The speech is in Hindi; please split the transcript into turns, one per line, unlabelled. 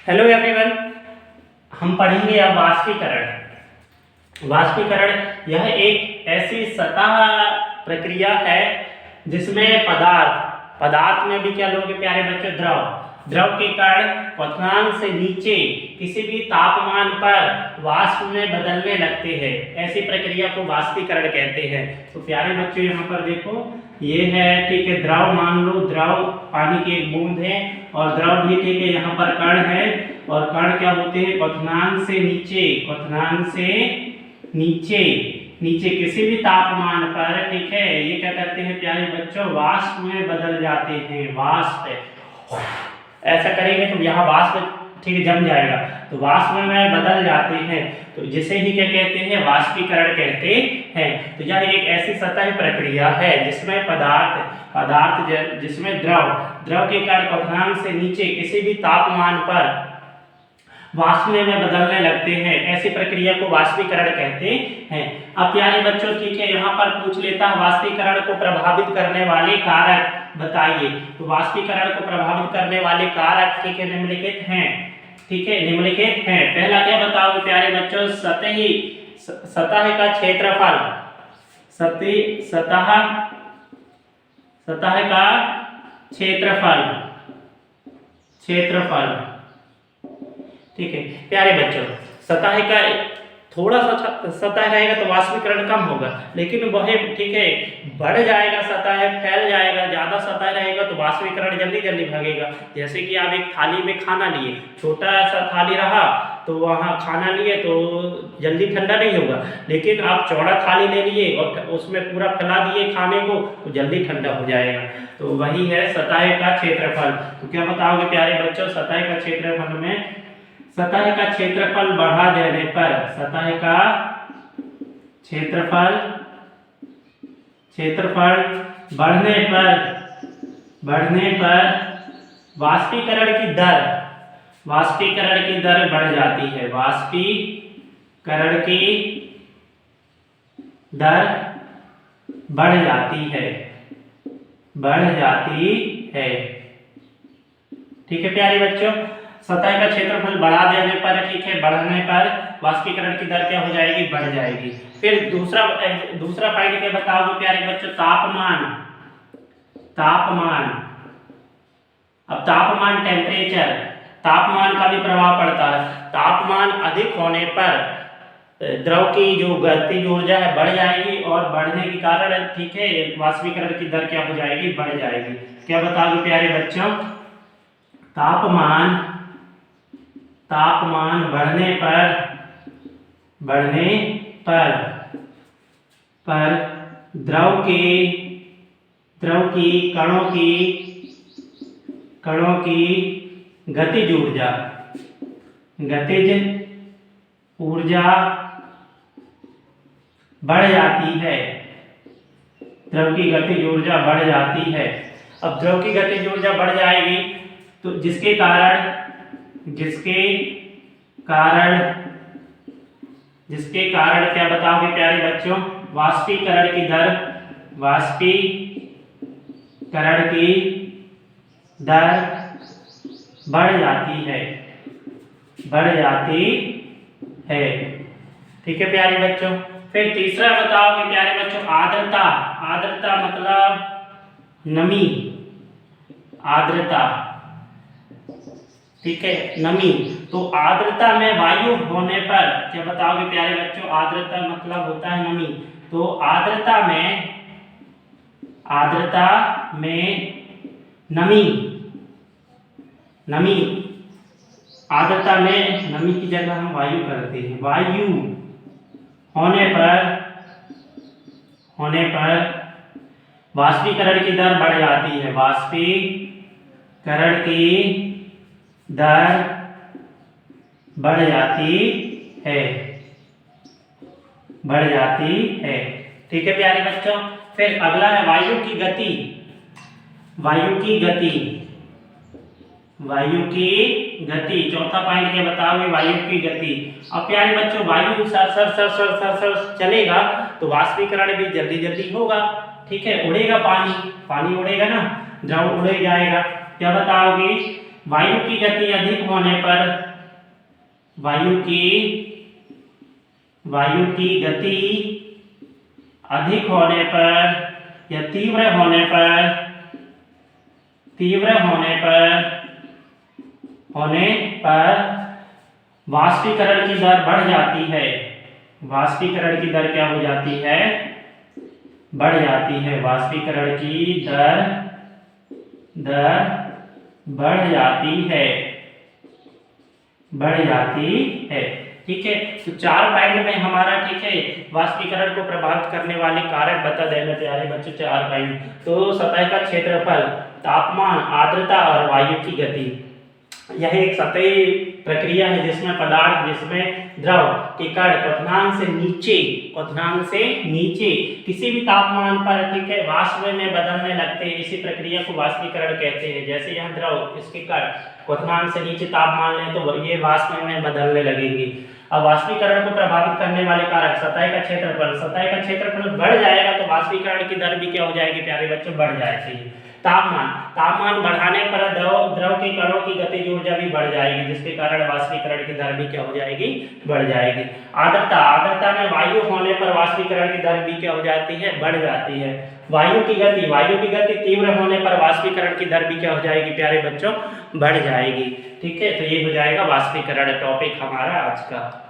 हेलो एवरीवन, हम पढ़ेंगे अब वाष्पीकरण। वाष्पीकरण यह एक ऐसी सतह प्रक्रिया है जिसमें पदार्थ में भी क्या लोगे प्यारे बच्चों, द्रव के कण क्वथनांक से नीचे किसी भी तापमान पर वाष्प में बदलने लगते हैं। ऐसी प्रक्रिया को वाष्पीकरण कहते हैं। तो प्यारे बच्चों यहाँ पर देखो, ये है ठीक है द्रव, मान लो द्रव पानी की एक बूंद है और द्रव भी ठीक है, यहाँ पर कण है और कण क्या होते हैं, क्वथनांक से नीचे किसी भी तापमान पर ठीक है, ये क्या करते हैं प्यारे बच्चों, वाष्प में बदल जाते हैं। वाष्प ऐसा करेंगे तो यहाँ वाष्प ठीक है जम जाएगा, तो वाष्प में बदल जाते हैं, तो जिसे ही क्या कहते हैं, वाष्पीकरण कहते हैं। तो यह एक ऐसी सतह प्रक्रिया है जिसमें जिसमें द्रव के कण क्वथनांक से नीचे किसी भी तापमान पर वाष्प में बदलने लगते हैं। ऐसी प्रक्रिया को वाष्पीकरण कहते हैं। अब प्यारे बच्चों ठीक है, यहाँ पर पूछ लेता है वाष्पीकरण को प्रभावित करने वाले कारक बताइए। तो वाष्पीकरण को प्रभावित करने वाले कारक ठीक है निम्नलिखित हैं। ठीक है, निम्नलिखित हैं। पहला क्या बताओगे प्यारे बच्चों, सतह का क्षेत्रफल। सतह का क्षेत्रफल ठीक है प्यारे बच्चों, सतह का थोड़ा सा सतह रहेगा तो वाष्पीकरण कम होगा, लेकिन वह ठीक है बढ़ जाएगा, सतह फैल जाएगा, ज्यादा सतह रहेगा तो वाष्पीकरण जल्दी भागेगा। जैसे कि आप एक थाली में खाना लिए, छोटा सा थाली रहा तो वहाँ खाना लिए तो जल्दी ठंडा नहीं होगा, लेकिन आप चौड़ा थाली ले लिए और उसमें पूरा फैला दिए खाने को तो जल्दी ठंडा हो जाएगा। तो वही है सतह का क्षेत्रफल। तो क्या बताओगे प्यारे बच्चों, सतह का क्षेत्रफल में सतह का क्षेत्रफल बढ़ा देने पर, सतह का क्षेत्रफल बढ़ने पर वाष्पीकरण की दर बढ़ जाती है। वाष्पीकरण की दर बढ़ जाती है। ठीक है प्यारे बच्चों, सतह का क्षेत्रफल बढ़ा देने पर ठीक है, बढ़ने पर वाष्पीकरण की दर क्या हो जाएगी, बढ़ जाएगी। फिर दूसरा पॉइंट क्या बताओगे प्यारे बच्चों, तापमान। अब तापमान, टेम्परेचर, तापमान का भी प्रभाव पड़ता है। तापमान अधिक होने पर द्रव की जो गतिज ऊर्जा है बढ़ जाएगी और बढ़ने के कारण ठीक है वाष्पीकरण की दर क्या हो जाएगी, बढ़ जाएगी। क्या बताओगे प्यारे बच्चों, तापमान बढ़ने पर द्रव की कणों की गतिज ऊर्जा बढ़ जाती है। द्रव की गतिज ऊर्जा बढ़ जाती है। अब द्रव की गतिज ऊर्जा बढ़ जाएगी तो जिसके कारण क्या बताओगे प्यारे बच्चों, वाष्पीकरण की दर बढ़ जाती है। ठीक है प्यारे बच्चों। फिर तीसरा बताओगे प्यारे बच्चों, आर्द्रता मतलब नमी। ठीक है, नमी। तो आर्द्रता में वायु होने पर क्या बताओगे प्यारे बच्चों, आर्द्रता मतलब होता है नमी। तो आर्द्रता में नमी आर्द्रता में नमी की जगह हम वायु करते हैं। वायु होने पर वाष्पीकरण की दर बढ़ जाती है। वाष्पीकरण की दर बढ़ जाती है। ठीक है प्यारे बच्चों। फिर अगला है वायु की गति। चौथा पॉइंट क्या बताओगे, वायु की गति। अब प्यारे बच्चों, वायु सर चलेगा तो वाष्पीकरण भी जल्दी होगा। ठीक है, उड़ेगा पानी उड़ेगा ना, द्रव उड़े जाएगा। क्या बताओगे, वायु की गति अधिक होने पर, वायु की गति अधिक होने पर या तीव्र होने पर वाष्पीकरण की दर बढ़ जाती है। वाष्पीकरण की दर क्या हो जाती है? बढ़ जाती है। वाष्पीकरण की दर बढ़ जाती है। ठीक है, तो 4 पॉइंट में हमारा, ठीक है, वाष्पीकरण को प्रभावित करने वाले कारक बता देना प्यारे बच्चों। 4 पॉइंट, तो सतह का क्षेत्रफल, तापमान, आर्द्रता और वायु की गति। यह एक सतही प्रक्रिया है जिसमें द्रव के कण क्वथनांक से नीचे किसी भी तापमान पर, ठीक है, वाष्प में बदलने लगते हैं। इसी प्रक्रिया को वाष्पीकरण कहते हैं। जैसे यह द्रव, इसके कण क्वथनांक से नीचे तापमान लें तो ये वाष्प में बदलने लगेंगे। अब वाष्पीकरण को प्रभावित करने वाले कारक, सतह का क्षेत्रफल बढ़ जाएगा तो वाष्पीकरण की दर भी क्या हो जाएगी प्यारे बच्चों? बढ़ जाएगी। तापमान बढ़ाने पर द्रव के कणों की गतिज ऊर्जा भी बढ़ जाएगी, जिसके कारण वाष्पीकरण की दर भी क्या हो जाएगी? बढ़ जाएगी। आर्द्रता में वायु होने पर वाष्पीकरण की दर भी क्या हो जाती है? बढ़ जाती है। वायु की गति तीव्र होने पर वाष्पीकरण की दर भी क्या हो जाएगी प्यारे बच्चों? बढ़ जाएगी। ठीक है, तो ये हो जाएगा वाष्पीकरण टॉपिक हमारा आज का।